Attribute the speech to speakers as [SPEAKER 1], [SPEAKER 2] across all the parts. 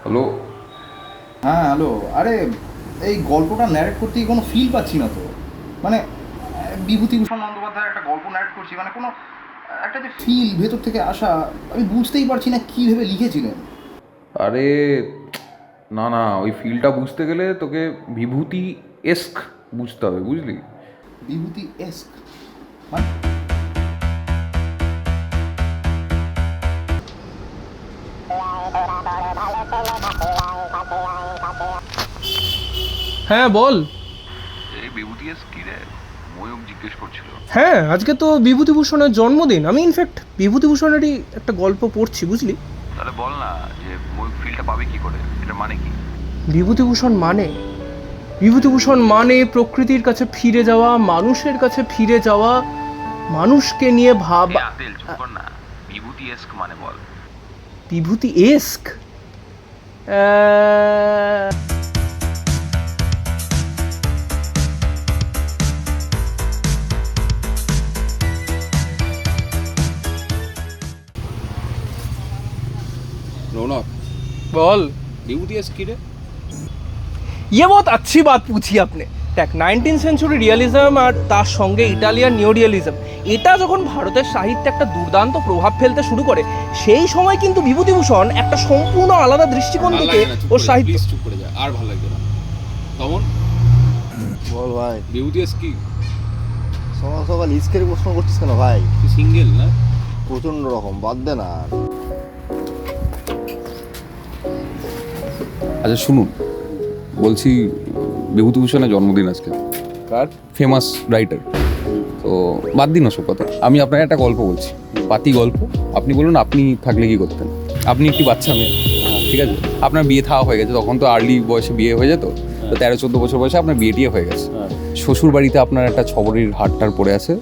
[SPEAKER 1] Hello.
[SPEAKER 2] হ্যাঁ hello, আরে এই গল্পটা ন্যারেট করতে কোনো ফিল পাচ্ছি না তো। মানে বিভূতিভূষণ বন্দ্যোপাধ্যায়ের একটা গল্প ন্যারেট করছি, মানে কোনো একটা যে ফিল ভেতর থেকে আসা, আমি বুঝতেই পারছি না কী ভেবে লিখেছিলেন।
[SPEAKER 1] আরে না না, ওই ফিলটা বুঝতে গেলে তোকে বিভূতি এস্ক বুঝতে হবে, বুঝলি?
[SPEAKER 2] বিভূতি এস্ক মানে
[SPEAKER 3] হ্যাঁ বল।
[SPEAKER 1] এই বিভূতি এস্ক কি রে? ময়ূক জিজ্ঞেস করছিল।
[SPEAKER 3] হ্যাঁ, আজকে তো বিভূতিভূষণের জন্মদিন। আমি ইনফ্যাক্ট বিভূতিভূষণেরই একটা গল্প পড়ছি, বুঝলি?
[SPEAKER 1] তাহলে বল না যে ময়ূক ফিলটা পাবে কি করে, এটা মানে কি?
[SPEAKER 3] বিভূতিভূষণ মানে প্রকৃতির কাছে ফিরে যাওয়া, মানুষের কাছে ফিরে যাওয়া, মানুষকে নিয়ে ভাবা।
[SPEAKER 1] আতেল চুপ কর না, বিভূতি এস্ক মানে বল।
[SPEAKER 3] বিভূতি এস্ক
[SPEAKER 1] রৌনক,
[SPEAKER 3] বল।
[SPEAKER 1] বিভূতি এস্ক কি রে?
[SPEAKER 3] ये बहुत अच्छी बात पूछी आपने। দেখ, 19th সেঞ্চুরি রিয়ালিজম আর তার সঙ্গে ইটালিয়ান নিউ রিয়ালিজম, এটা যখন ভারতের সাহিত্যে একটা দুর্দান্ত প্রভাব ফেলতে শুরু করে, সেই সময় কিন্তু বিভূতিভূষণ একটা সম্পূর্ণ আলাদা দৃষ্টিকোণ থেকে ওর সাহিত্য।
[SPEAKER 1] চুপ করে যা, আর ভালো লাগবে না। তমন
[SPEAKER 4] বল ভাই,
[SPEAKER 1] বিভূতি এস্ক কি?
[SPEAKER 4] সকাল সকাল ইস্কের প্রশ্ন করছিস কেন ভাই?
[SPEAKER 1] তুই সিঙ্গেল না?
[SPEAKER 4] প্রচন্ড রকম, বাদ দে না।
[SPEAKER 1] আচ্ছা শুনুন, বলছি বিভূতিভূষণের জন্মদিন আজকে।
[SPEAKER 4] কার?
[SPEAKER 1] Famous writer. তো বাদ দিন ওসব কথা, আমি আপনাকে একটা গল্প বলছি, পাতি গল্প। আপনি বলুন আপনি থাকলে কি করতেন। আপনি একটি বাচ্চা মেয়ে, ঠিক আছে? আপনার বিয়ে থাওয়া হয়ে গেছে, তখন তো আর্লি বয়সে বিয়ে হয়ে যেত। তো 13-14 বছর বয়সে আপনার বিয়ে টিয়ে হয়ে গেছে। শ্বশুর বাড়িতে আপনার একটা ছবরির হাটটার পড়ে আছে,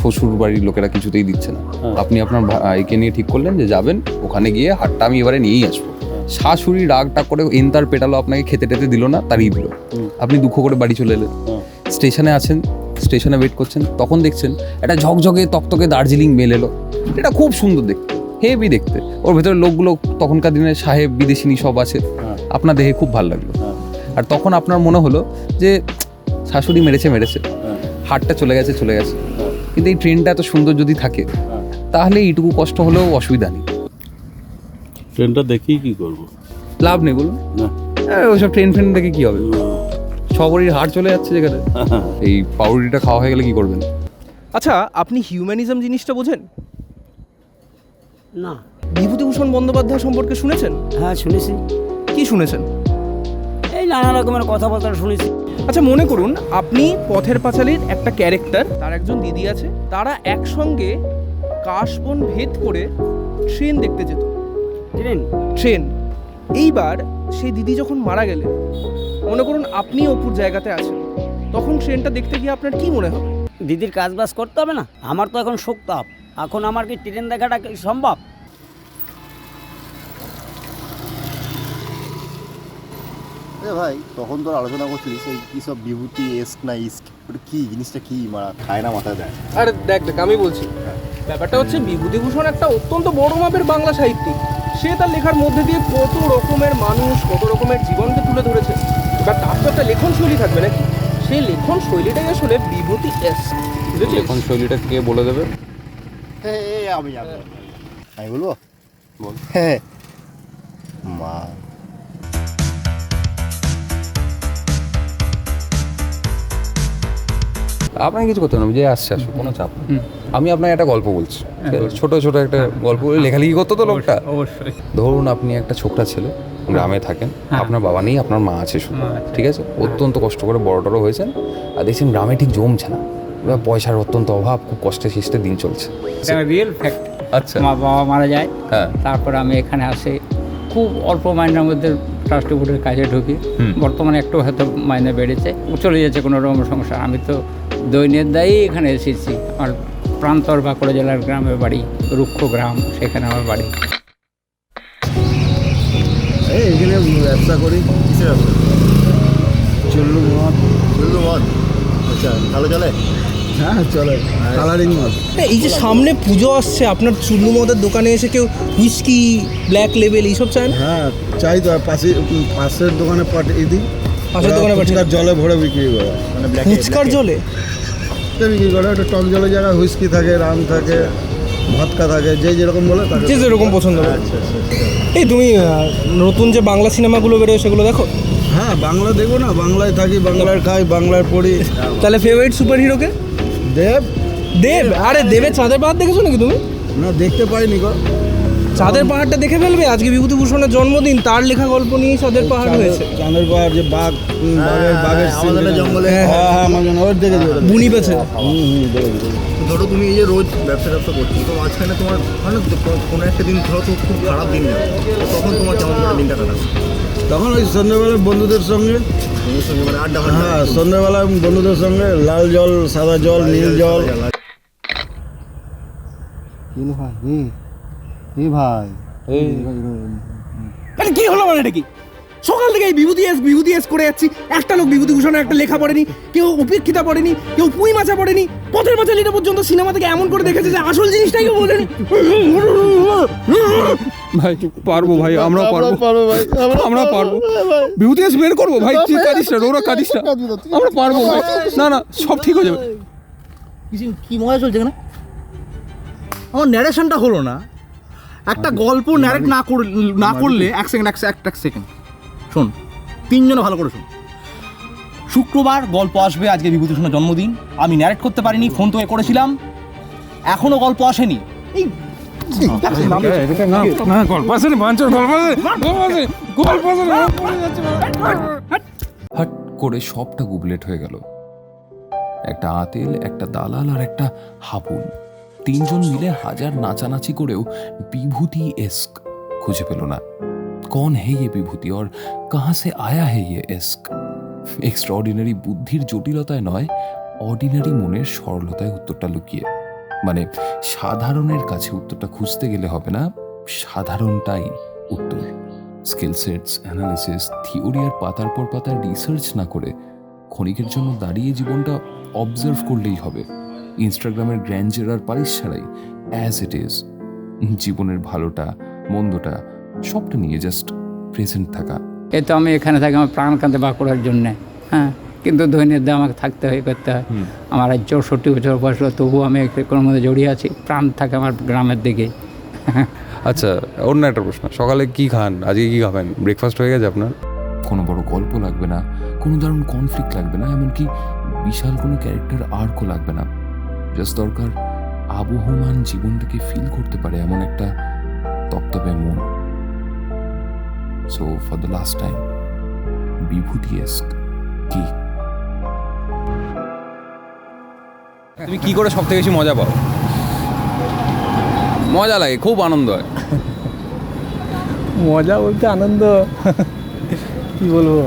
[SPEAKER 1] শ্বশুর বাড়ির লোকেরা কিছুতেই দিচ্ছে না। আপনি আপনার ভাইকে নিয়ে ঠিক করলেন যে যাবেন ওখানে গিয়ে হাটটা আমি এবারে নিয়েই আসবো। শাশুড়ি রাগটা করে এনতার পেটালো, আপনাকে খেতে টেতে দিল না, তারই দিল। আপনি দুঃখ করে বাড়ি চলে এলেন। স্টেশনে আছেন, স্টেশনে ওয়েট করছেন, তখন দেখছেন একটা ঝকঝকে তকতকে দার্জিলিং মেল এলো। এটা খুব সুন্দর দেখতে, হেভি দেখতে। ওর ভেতরে লোকগুলো তখনকার দিনে সাহেব বিদেশিনী সব আছে। আপনার দেখে খুব ভালো লাগলো। আর তখন আপনার মনে হলো যে শাশুড়ি মেরেছে, হাটটা চলে গেছে। কিন্তু এই ট্রেনটা এত সুন্দর যদি থাকে, তাহলে এইটুকু কষ্ট হলেও অসুবিধা নেই।
[SPEAKER 5] ট্রেনটা দেখেই কি করবো?
[SPEAKER 1] লাভ নেই বলুন
[SPEAKER 5] না।
[SPEAKER 1] ওইসব ট্রেন ফ্রেন দেখে কি হবে? ছবরির হাট চলে যাচ্ছে যেখানে, এই পাউরুটিটা খাওয়া হয়ে গেলে কি করবেন?
[SPEAKER 3] আচ্ছা, আপনি হিউম্যানিজম জিনিসটা বোঝেন?
[SPEAKER 6] না।
[SPEAKER 3] বিভূতিভূষণ বন্দ্যোপাধ্যায় সম্পর্কে শুনেছেন?
[SPEAKER 6] হ্যাঁ শুনেছি,
[SPEAKER 3] কি শুনেছেন?
[SPEAKER 6] এই নানা রকমের কথাবার্তা শুনেছি।
[SPEAKER 3] আচ্ছা, মনে করুন আপনি পথের পাঁচালীর একটা ক্যারেক্টার, তার একজন দিদি আছে, তারা একসঙ্গে কাশবন ভেদ করে ট্রেন দেখতে যেত। ট্রেন। এইবার সেই দিদি যখন মারা গেলেন, মনে করুন আপনি অপুর জায়গাতে আছেন, তখন ট্রেনটা দেখতে গিয়ে আপনার কি মনে হবে?
[SPEAKER 6] দিদির কাজ বাজ করতে হবে না? আমার তো এখন শোক তাপ, এখন আমার কি ট্রেন দেখাটা কি সম্ভব?
[SPEAKER 4] এ ভাই, তখন তোর আলোচনা করছিলিস এই কী সব বিভূতি এস্ক না ইস্ক, ওটা কী জিনিসটা, কী মারা খায় না মাথায় দেয়।
[SPEAKER 3] আরে দেখ, আমি বলছি, ব্যাপারটা হচ্ছে বিভূতিভূষণ একটা অত্যন্ত বড় মাপের বাংলা সাহিত্যিক। সে তার লেখার মধ্যে দিয়ে কত রকমের মানুষ, কত রকমের জীবনকে তুলে ধরেছে। এবার তার তো একটা লেখন শৈলী থাকবে নাকি? সেই লেখন শৈলীটাই আসলে বিভূতি এস্ক।
[SPEAKER 1] এখন শৈলীটা কে বলে দেবে?
[SPEAKER 4] হ্যাঁ, আমি বলবো, বল। হ্যাঁ, মা
[SPEAKER 1] আপনাকে কিছু করতে হবে, যে আসছে আসো, কোনো চাপ নেই। আমি আপনাকে একটা গল্প বলছি, ছোট একটা গল্প। লেখালেখি করতো তো লোকটা।
[SPEAKER 7] অবশ্যই।
[SPEAKER 1] ধরুন আপনি একটা ছোকরা ছেলে, গ্রামে থাকেন, আপনার বাবা নেই, আপনার মা আছে শুধু, ঠিক আছে? অত্যন্ত কষ্ট করে বড় হয়েছেন, আর দেখছেন গ্রামে ঠিক জমছে না, পয়সার অত্যন্ত অভাব, খুব কষ্টে শিষ্টে দিন চলছে।
[SPEAKER 7] Real fact.
[SPEAKER 1] আচ্ছা।
[SPEAKER 7] মা বাবা মারা যায়,
[SPEAKER 1] হ্যাঁ।
[SPEAKER 7] তারপর আমি এখানে আসি, খুব অল্প মাইনের মধ্যে ট্রাস্টি বোর্ডের কাজে ঢুকি। বর্তমানে একটু হয়তো মাইনে বেড়েছে, চলে যাচ্ছে কোনো রকম সংসার। আমি তো দৈন্যের দায়ী এখানে এসেছি। আমার প্রান্তর বাঁকুড়া জেলার গ্রামের বাড়ি, রুক্ষ গ্রাম, সেখানে আমার বাড়ি।
[SPEAKER 4] এখানে ব্যবসা করি। কিসের ব্যবসা? চল্লু মদ। আচ্ছা, ভালো চলে?
[SPEAKER 8] হ্যাঁ চলে কালারিং মাল।
[SPEAKER 3] এই যে সামনে পুজো আসছে, আপনার চুল্লু মদের দোকানে এসে কেউ হুইস্কি, ব্ল্যাক লেবেল এইসব চায় না?
[SPEAKER 8] হ্যাঁ চাই তো, পাশের দোকানে পাঠিয়ে দিই,
[SPEAKER 3] পাশের দোকানে পাঠিয়ে
[SPEAKER 8] ফুচকার জলে ভরে বিক্রি করে,
[SPEAKER 4] মানে ব্ল্যাক
[SPEAKER 3] ফুচকার জলে
[SPEAKER 8] বিক্রি করে। একটা টক জলের জায়গায় হুইস্কি থাকে, রাম থাকে, ভদকা থাকে, যে যেরকম বলে তাকে।
[SPEAKER 3] যে যেরকম পছন্দ করে। এই তুমি নতুন যে বাংলা সিনেমাগুলো বেরোয় সেগুলো দেখো?
[SPEAKER 8] হ্যাঁ বাংলা দেখবো না, বাংলায় থাকি, বাংলায় খাই, বাংলায় পড়ি।
[SPEAKER 3] তাহলে ফেভারিট সুপার হিরোকে?
[SPEAKER 8] দেব।
[SPEAKER 3] দেব? আরে দেবের চাঁদের পাহাড় দেখেছো নাকি তুমি?
[SPEAKER 8] না দেখতে পাইনি গো।
[SPEAKER 3] চাঁদের পাহাড়টা দেখে ফেলবে, আজকে বিভূতিভূষণের জন্মদিন, তার লেখা গল্প নিয়ে চাঁদের পাহাড় হয়েছে।
[SPEAKER 8] চাঁদের পাহাড়, যে বাঘ, বাঘের
[SPEAKER 4] আমাদের জঙ্গলে।
[SPEAKER 8] হ্যাঁ আমাজন ওর দেখেছি।
[SPEAKER 3] বুনি পেছে।
[SPEAKER 8] দেখেছি।
[SPEAKER 4] ধরো তুমি এই যে রোজ ব্যবসা করছো, তো মাঝখানে তোমার মানে কোনো একটা দিন ধরো তো খুব খারাপ দিন যাবে, তখন তোমার কেমন করে দিনটা কাটাবে?
[SPEAKER 8] তখন ওই সন্ধ্যেবেলায় বন্ধুদের সঙ্গে,
[SPEAKER 4] বন্ধুর সঙ্গে মানে আড্ডা
[SPEAKER 8] হ্যাঁ সন্ধ্যেবেলায় বন্ধুদের সঙ্গে লাল জল, সাদা জল, নীল জল। ভাই
[SPEAKER 3] আরে কি হলো, মানে এটা কি? সকাল থেকে এই বিভূতি এস করে যাচ্ছি, একটা লোক বিভূতিভূষণের একটা লেখা পড়েনি, কেউ উপেক্ষিতা পড়েনি, কেউ পুঁই মাছা পড়েনি, পথের পাঁচালীটা পর্যন্ত সিনেমা থেকে এমন করে দেখেছে যে আসল জিনিসটাই কেউ বোঝেনি।
[SPEAKER 1] ভাই পারবো ভাই, আমরাও পারবো ভাই, আমরা পারবো। বিভূতি এস বের করবো ভাই, তুই কাঁদিস না, রোরা কাঁদিস না, আমরা পারবো ভাই। না না সব ঠিক হয়ে যাবে।
[SPEAKER 2] কি মজা চলছে এখানে? আমার ন্যারেশনটা হলো না। একটা গল্প ন্যারেট না করলে এক সেকেন্ড শোন, তিনজনে ভালো করে শোন। শুক্রবার গল্প আসবে, আজকে বিভূতিভূষণের জন্মদিন। আমি ন্যারেট করতে পারিনি, ফোন তো করছিলাম, এখনো গল্প আসেনি। এই
[SPEAKER 1] হাট করে সবটা গুবলেট হয়ে গেল। একটা আতেল, একটা দালাল আর একটা হাবুল, তিনজন মিলে হাজার নাচানাচি করেও বিভূতি এস্ক খুঁজে পেল না। कौन है ये विभूति और कहाँ से आया है ये এস্ক? এক্সট্রাঅর্ডিনারি বুদ্ধির জটিলতায় নয়, অর্ডিনারি মনের সরলতায় উত্তরটা লুকিয়ে। মানে সাধারণের কাছে উত্তরটা খুঁজতে গেলে হবে না, সাধারণটাই উত্তর। স্কিল সেটস, অ্যানালিসিস, থিওরি আর পাতার পর পাতার রিসার্চ না করে ক্ষণিকের জন্য দাঁড়িয়ে জীবনটা অবজার্ভ করলেই হবে। ইনস্টাগ্রামের গ্র্যান্ডার আর পালিশ ছাড়াই অ্যাজ ইট ইজ, জীবনের ভালোটা মন্দটা সবটা নিয়ে জাস্ট প্রেজেন্ট থাকা।
[SPEAKER 7] এই তো আমি এখানে থাকি আমার প্রাণ কাঁদে বাঁকুড়ার জন্যে, হ্যাঁ, কিন্তু দৈনিক দিয়ে আমাকে থাকতে হয়, করতে হয়। আমার আজ 64 বছর বয়স হলো, তবুও আমি কোনো মধ্যে জড়িয়ে আছি, প্রাণ থাকে আমার গ্রামের দিকে।
[SPEAKER 1] আচ্ছা, অন্য একটা প্রশ্ন, সকালে কি খান, আজকে কি খাবেন? ব্রেকফাস্ট হয়ে গেছে আপনার? কোনো বড় গল্প লাগবে না, কোনো দারুণ কনফ্লিক্ট লাগবে না, এমনকি বিশাল কোনো ক্যারেক্টার আর্কও লাগবে না। জাস্ট দরকার আবহমান জীবনটাকে ফিল করতে পারে এমন একটা তপ্তপে মন। So for the last time, Bibhuti ask কি? তুমি কি করে সব থেকে বেশি মজা পাও? মজা লাগে, খুব আনন্দ হয়।
[SPEAKER 3] মজা বলতে আনন্দ কি বলবো,